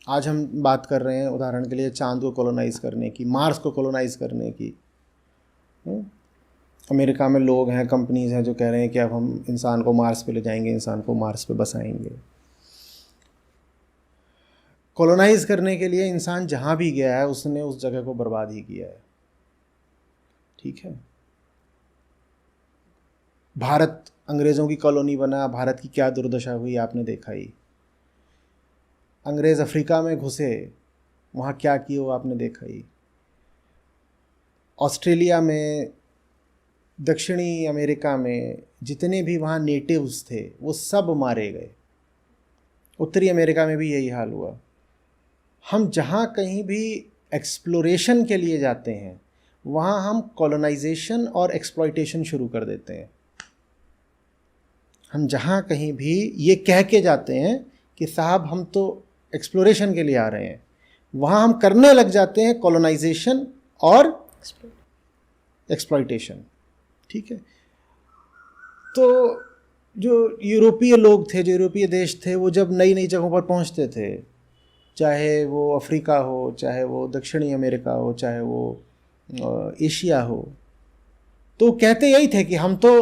आज हम बात कर रहे हैं उदाहरण के लिए चांद को कॉलोनाइज़ करने की, मार्स को कॉलोनाइज़ करने की। अमेरिका में लोग हैं, कंपनीज हैं जो कह रहे हैं कि अब हम इंसान को मार्स पे ले जाएंगे, इंसान को मार्स पे बसाएंगे। कॉलोनाइज़ करने के लिए इंसान जहाँ भी गया है उसने उस जगह को बर्बाद ही किया है, ठीक है। भारत अंग्रेज़ों की कॉलोनी बना, भारत की क्या दुर्दशा हुई आपने देखा ही। अंग्रेज़ अफ्रीका में घुसे, वहाँ क्या किए वो आपने देखा ही। ऑस्ट्रेलिया में, दक्षिणी अमेरिका में जितने भी वहाँ नेटिव्स थे वो सब मारे गए। उत्तरी अमेरिका में भी यही हाल हुआ। हम जहाँ कहीं भी एक्सप्लोरेशन के लिए जाते हैं वहाँ हम कॉलोनाइजेशन और एक्सप्लॉइटेशन शुरू कर देते हैं। हम जहाँ कहीं भी ये कह के जाते हैं कि साहब हम तो एक्सप्लोरेशन के लिए आ रहे हैं, वहाँ हम करने लग जाते हैं कॉलोनाइजेशन और एक्सप्लॉइटेशन, ठीक है। तो जो यूरोपीय लोग थे, जो यूरोपीय देश थे, वो जब नई नई जगहों पर पहुँचते थे, चाहे वो अफ्रीका हो, चाहे वो दक्षिणी अमेरिका हो, चाहे वो एशिया हो, तो कहते यही थे कि हम तो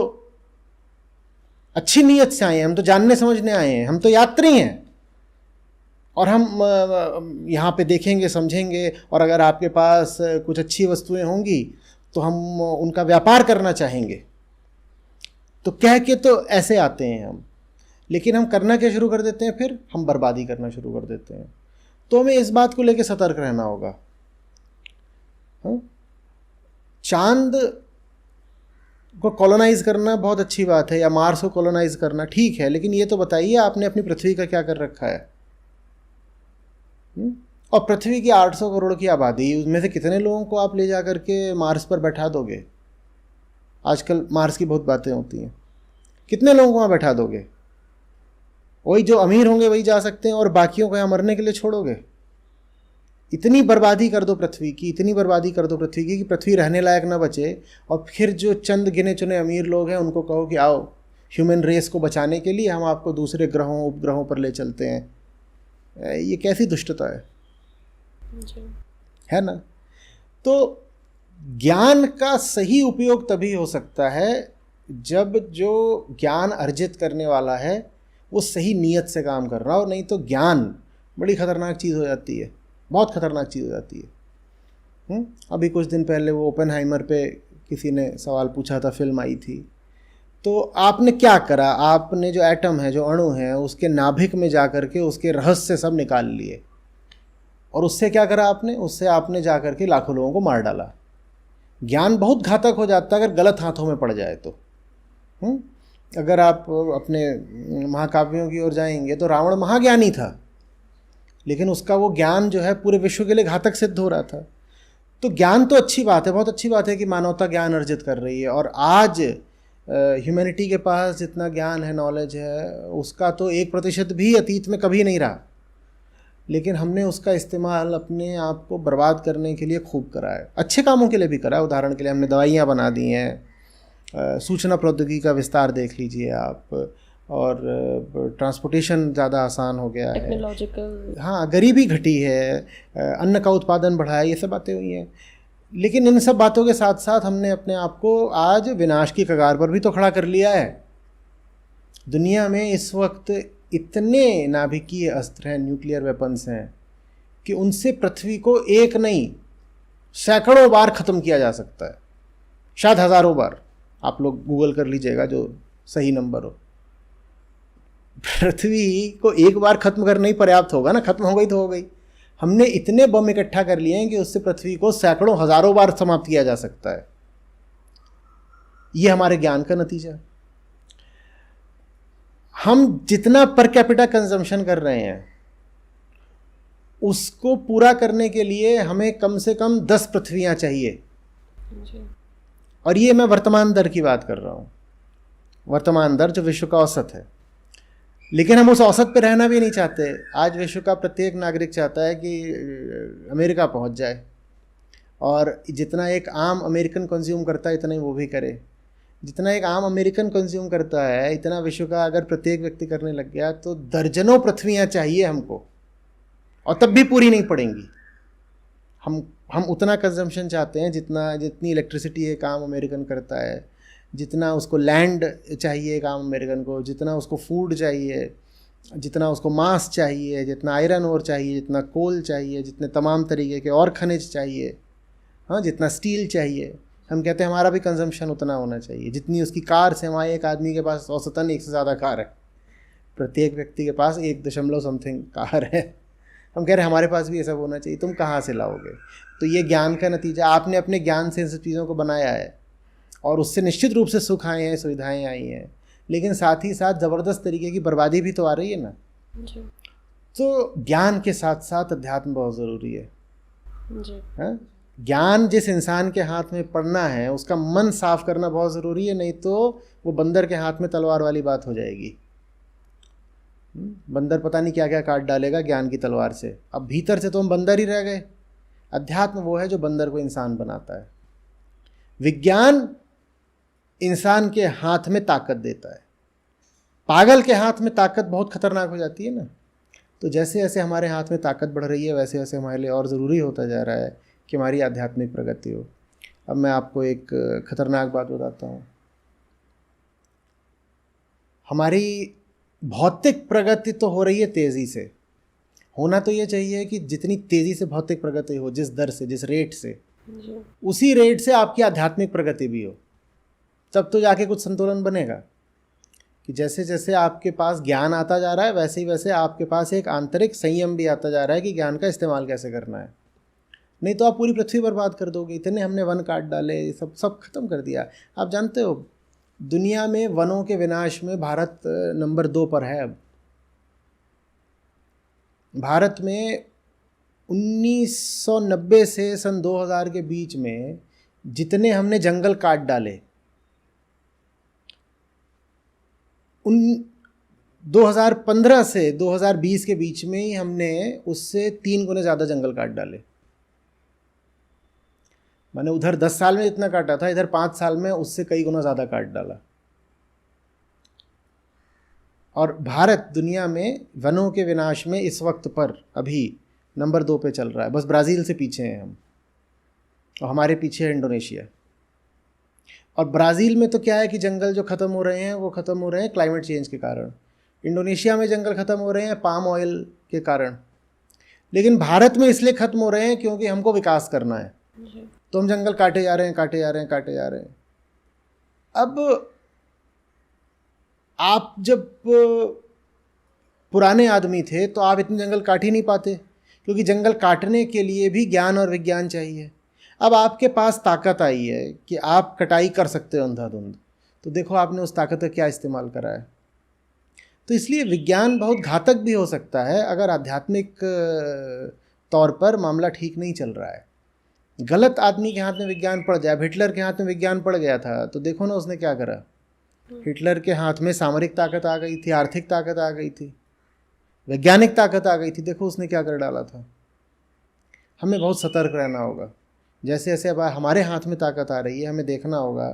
अच्छी नीयत से आए हैं, हम तो जानने समझने आए हैं, हम तो यात्री हैं और हम यहाँ पे देखेंगे, समझेंगे, और अगर आपके पास कुछ अच्छी वस्तुएं होंगी तो हम उनका व्यापार करना चाहेंगे। तो कह के तो ऐसे आते हैं हम, लेकिन हम करना क्या शुरू कर देते हैं, फिर हम बर्बादी करना शुरू कर देते हैं। तो हमें इस बात को लेकर सतर्क रहना होगा। चांद को कॉलोनाइज करना बहुत अच्छी बात है, या मार्स को कॉलोनाइज करना ठीक है, लेकिन ये तो बताइए आपने अपनी पृथ्वी का क्या कर रखा है। और पृथ्वी की 800 करोड़ की आबादी, उसमें से कितने लोगों को आप ले जा करके मार्स पर बैठा दोगे। आजकल मार्स की बहुत बातें होती हैं, कितने लोगों को वहाँ बैठा दोगे। वही जो अमीर होंगे वही जा सकते हैं, और बाकियों को यहाँ मरने के लिए छोड़ोगे। इतनी बर्बादी कर दो पृथ्वी की, इतनी बर्बादी कर दो पृथ्वी की कि पृथ्वी रहने लायक ना बचे, और फिर जो चंद गिने चुने अमीर लोग हैं उनको कहो कि आओ ह्यूमन रेस को बचाने के लिए हम आपको दूसरे ग्रहों उपग्रहों पर ले चलते हैं। ये कैसी दुष्टता है ना। तो ज्ञान का सही उपयोग तभी हो सकता है जब जो ज्ञान अर्जित करने वाला है वो सही नीयत से काम कर रहा हो, नहीं तो ज्ञान बड़ी ख़तरनाक चीज़ हो जाती है, बहुत ख़तरनाक चीज़ हो जाती है। अभी कुछ दिन पहले वो ओपेनहाइमर पे किसी ने सवाल पूछा था, फिल्म आई थी, तो आपने क्या करा, आपने जो एटम है, जो अणु है, उसके नाभिक में जा कर के उसके रहस्य सब निकाल लिए, और उससे क्या करा आपने, उससे आपने जा कर के लाखों लोगों को मार डाला। ज्ञान बहुत घातक हो जाता है अगर गलत हाथों में पड़ जाए तो। अगर आप अपने महाकाव्यों की ओर जाएंगे तो रावण महाज्ञानी था, लेकिन उसका वो ज्ञान जो है पूरे विश्व के लिए घातक सिद्ध हो रहा था। तो ज्ञान तो अच्छी बात है, बहुत अच्छी बात है कि मानवता ज्ञान अर्जित कर रही है, और आज ह्यूमैनिटी के पास जितना ज्ञान है, नॉलेज है, उसका तो 1% भी अतीत में कभी नहीं रहा, लेकिन हमने उसका इस्तेमाल अपने आप को बर्बाद करने के लिए खूब करा है। अच्छे कामों के लिए भी करा है, उदाहरण के लिए हमने दवाइयाँ बना दी हैं, सूचना प्रौद्योगिकी का विस्तार देख लीजिए आप, और ट्रांसपोर्टेशन ज़्यादा आसान हो गया है, टेक्नोलॉजिकल, हाँ, गरीबी घटी है, अन्न का उत्पादन बढ़ा है, ये सब बातें हुई हैं। लेकिन इन सब बातों के साथ साथ हमने अपने आप को आज विनाश की कगार पर भी तो खड़ा कर लिया है। दुनिया में इस वक्त इतने नाभिकीय अस्त्र हैं, न्यूक्लियर वेपन्स हैं, कि उनसे पृथ्वी को एक नहीं सैकड़ों बार ख़त्म किया जा सकता है, शायद हज़ारों बार। आप लोग गूगल कर लीजिएगा जो सही नंबर हो। पृथ्वी को एक बार ख़त्म करना ही पर्याप्त होगा ना, ख़त्म हो गई तो हो गई। हमने इतने बम इकट्ठा कर लिए हैं कि उससे पृथ्वी को सैकड़ों हज़ारों बार समाप्त किया जा सकता है। ये हमारे ज्ञान का नतीजा है। हम जितना पर कैपिटा कंजम्पशन कर रहे हैं उसको पूरा करने के लिए हमें कम से कम 10 पृथ्वियाँ चाहिए, और ये मैं वर्तमान दर की बात कर रहा हूँ, वर्तमान दर जो विश्व का औसत है। लेकिन हम उस औसत पे रहना भी नहीं चाहते। आज विश्व का प्रत्येक नागरिक चाहता है कि अमेरिका पहुंच जाए, और जितना एक आम अमेरिकन कंज्यूम करता है इतना ही वो भी करे। जितना एक आम अमेरिकन कंज्यूम करता है इतना विश्व का अगर प्रत्येक व्यक्ति करने लग गया तो दर्जनों पृथ्वियाँ चाहिए हमको। और तब भी पूरी नहीं पड़ेंगी। हम उतना कंजम्पशन चाहते हैं जितनी इलेक्ट्रिसिटी एक आम अमेरिकन करता है, जितना उसको लैंड चाहिए एक आम अमेरिकन को, जितना उसको फूड चाहिए, जितना उसको मांस चाहिए, जितना आयरन ओर चाहिए, जितना कोल चाहिए, जितने तमाम तरीके के और खनिज चाहिए, हाँ, जितना स्टील चाहिए, हम कहते हैं हमारा भी कंजम्पशन उतना होना चाहिए। जितनी उसकी कार से, हमारे एक आदमी के पास औसतन 1 से ज़्यादा कार है, प्रत्येक व्यक्ति के पास 1 कार है, हम कह रहे हैं हमारे पास भी ये सब होना चाहिए। तुम कहाँ से लाओगे? तो ये ज्ञान का नतीजा, आपने अपने ज्ञान से इन सब चीज़ों को बनाया है और उससे निश्चित रूप से सुख आए हैं, सुविधाएँ आई हैं, लेकिन साथ ही साथ ज़बरदस्त तरीके की बर्बादी भी तो आ रही है ना जी। तो ज्ञान के साथ साथ अध्यात्म बहुत ज़रूरी है जी। हाँ, ज्ञान जिस इंसान के हाथ में पड़ना है उसका मन साफ करना बहुत ज़रूरी है, नहीं तो वो बंदर के हाथ में तलवार वाली बात हो जाएगी। बंदर पता नहीं क्या क्या काट डालेगा ज्ञान की तलवार से। अब भीतर से तो हम बंदर ही रह गए। अध्यात्म वो है जो बंदर को इंसान बनाता है। विज्ञान इंसान के हाथ में ताकत देता है। पागल के हाथ में ताकत बहुत खतरनाक हो जाती है ना। तो जैसे जैसे हमारे हाथ में ताकत बढ़ रही है वैसे वैसे हमारे लिए और ज़रूरी होता जा रहा है कि हमारी आध्यात्मिक प्रगति हो। अब मैं आपको एक खतरनाक बात बताता हूँ। हमारी भौतिक प्रगति तो हो रही है तेज़ी से, होना तो ये चाहिए कि जितनी तेज़ी से भौतिक प्रगति हो, जिस दर से, जिस रेट से, उसी रेट से आपकी आध्यात्मिक प्रगति भी हो, तब तो जाके कुछ संतुलन बनेगा। कि जैसे जैसे आपके पास ज्ञान आता जा रहा है वैसे ही वैसे आपके पास एक आंतरिक संयम भी आता जा रहा है कि ज्ञान का इस्तेमाल कैसे करना है। नहीं तो आप पूरी पृथ्वी बर्बाद कर दोगे। इतने हमने वन काट डाले, सब खत्म कर दिया। आप जानते हो दुनिया में वनों के विनाश में भारत नंबर 2 पर है। अब भारत में 1990 से सन 2000 के बीच में जितने हमने जंगल काट डाले, उन 2015 से 2020 के बीच में ही हमने उससे 3 गुने ज़्यादा जंगल काट डाले। मैंने उधर 10 साल में इतना काटा था, इधर 5 साल में उससे कई गुना ज़्यादा काट डाला। और भारत दुनिया में वनों के विनाश में इस वक्त पर अभी नंबर 2 पे चल रहा है। बस ब्राज़ील से पीछे हैं हम, और हमारे पीछे है इंडोनेशिया। और ब्राज़ील में तो क्या है कि जंगल जो ख़त्म हो रहे हैं वो ख़त्म हो रहे हैं क्लाइमेट चेंज के कारण। इंडोनेशिया में जंगल ख़त्म हो रहे हैं पाम ऑयल के कारण। लेकिन भारत में इसलिए ख़त्म हो रहे हैं क्योंकि हमको विकास करना है, तो हम जंगल काटे जा रहे हैं, काटे जा रहे हैं, काटे जा रहे हैं। अब आप जब पुराने आदमी थे तो आप इतने जंगल काट ही नहीं पाते, क्योंकि जंगल काटने के लिए भी ज्ञान और विज्ञान चाहिए। अब आपके पास ताकत आई है कि आप कटाई कर सकते हो अंधाधुंध, तो देखो आपने उस ताकत का क्या इस्तेमाल करा है। तो इसलिए विज्ञान बहुत घातक भी हो सकता है अगर आध्यात्मिक तौर पर मामला ठीक नहीं चल रहा है। गलत आदमी के हाथ में विज्ञान पड़ जाए। हिटलर के हाथ में विज्ञान पड़ गया था तो देखो ना उसने क्या करा। हिटलर के हाथ में सामरिक ताकत आ गई थी, आर्थिक ताकत आ गई थी, वैज्ञानिक ताकत आ गई थी, देखो उसने क्या कर डाला था। हमें बहुत सतर्क रहना होगा। जैसे जैसे अब हमारे हाथ में ताकत आ रही है, हमें देखना होगा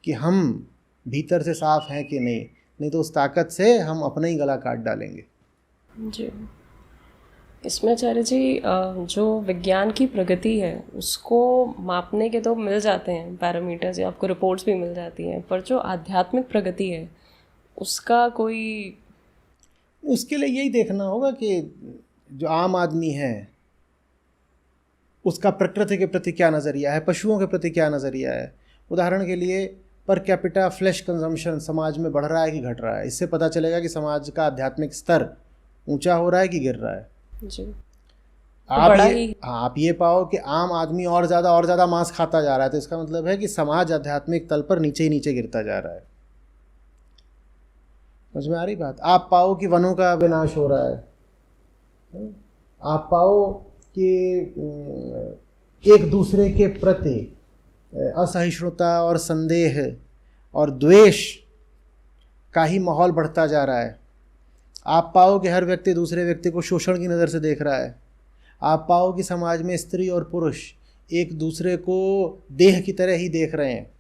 कि हम भीतर से साफ हैं कि नहीं तो उस ताकत से हम अपना ही गला काट डालेंगे। जी, इसमें आचार्य जी जो विज्ञान की प्रगति है उसको मापने के तो मिल जाते हैं पैरामीटर्स, या आपको रिपोर्ट्स भी मिल जाती हैं, पर जो आध्यात्मिक प्रगति है उसका कोई, उसके लिए यही देखना होगा कि जो आम आदमी है उसका प्रकृति के प्रति क्या नज़रिया है, पशुओं के प्रति क्या नज़रिया है। उदाहरण के लिए पर कैपिटा फ्लैश कंजम्पशन समाज में बढ़ रहा है कि घट रहा है, इससे पता चलेगा कि समाज का आध्यात्मिक स्तर ऊंचा हो रहा है कि गिर रहा है जी। आप ये पाओ कि आम आदमी और ज़्यादा मांस खाता जा रहा है, तो इसका मतलब है कि समाज आध्यात्मिक तल पर नीचे ही नीचे गिरता जा रहा है। समझ में आ रही बात। आप पाओ कि वनों का विनाश हो रहा है, आप पाओ कि एक दूसरे के प्रति असहिष्णुता और संदेह और द्वेष का ही माहौल बढ़ता जा रहा है। आप पाओ कि हर व्यक्ति दूसरे व्यक्ति को शोषण की नज़र से देख रहा है। आप पाओ कि समाज में स्त्री और पुरुष एक दूसरे को देह की तरह ही देख रहे हैं।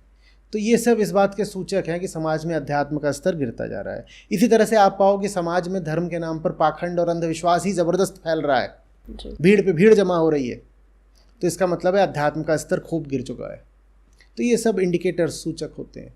तो ये सब इस बात के सूचक हैं कि समाज में अध्यात्म का स्तर गिरता जा रहा है। इसी तरह से आप पाओ कि समाज में धर्म के नाम पर पाखंड और अंधविश्वास ही ज़बरदस्त फैल रहा है। जी। भीड़ पे भीड़ जमा हो रही है, तो इसका मतलब है अध्यात्म का स्तर खूब गिर चुका है। तो ये सब इंडिकेटर्स, सूचक होते हैं।